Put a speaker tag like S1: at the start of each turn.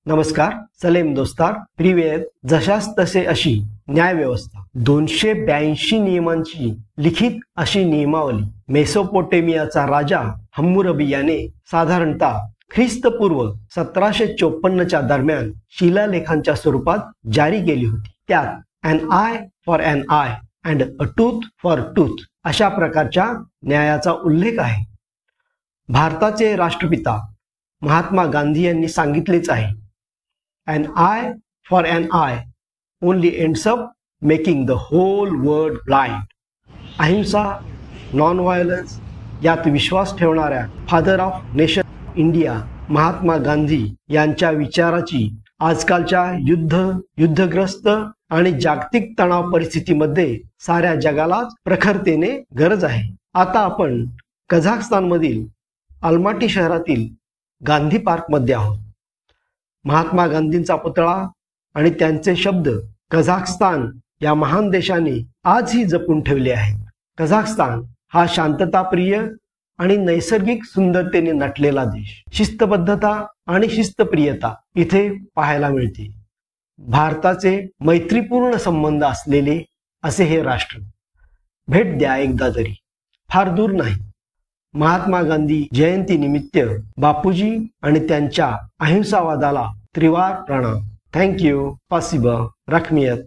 S1: नमस्कार. सलेम दोस्तार. प्रिव्हियस जशास तसे अशी न्यायव्यवस्था 282 नियमांची लिखित अशी नियमावली मेसोपोटेमियाचा राजा हम्मुरबी याने साधारणतः ख्रिस्तपूर्व 1754च्या दरम्यान शिलालेखांच्या स्वरूपात जारी केली होती. त्यात an eye for an eye and a tooth for tooth अशा प्रकारच्या न्यायाचा उल्लेख आहे. भारताचे राष्ट्रपिता महात्मा गांधी यांनी सांगितलेच आहे, an eye for an eye only ends up making the whole world blind. अहिंसा, नॉन व्हायलन्स यात विश्वास ठेवणाऱ्या father of nation India Mahatma Gandhi यांच्या विचाराची आजकालच्या युद्धग्रस्त आणि जागतिक तणाव परिस्थितीमध्ये साऱ्या जगालाच प्रखरतेने गरज आहे. आता आपण कझाकस्तानमधील अलमाटी शहरातील गांधी पार्कमध्ये आहोत. महात्मा गांधींचा पुतळा आणि त्यांचे शब्द कझाकस्तान या महान देशाने आजही जपून ठेवले आहेत. कझाकस्तान हा शांतताप्रिय आणि नैसर्गिक सुंदरतेने नटलेला देश. शिस्तबद्धता आणि शिस्तप्रियता इथे पाहायला मिळते. भारताचे मैत्रीपूर्ण संबंध असलेले असे हे राष्ट्र. भेट द्या एकदा तरी, फार दूर नाही. महात्मा गांधी जयंती निमित्त बापूजी आणि त्यांच्या अहिंसावादाला त्रिवार प्रणाम. थँक्यू. पासिबा रखमियत.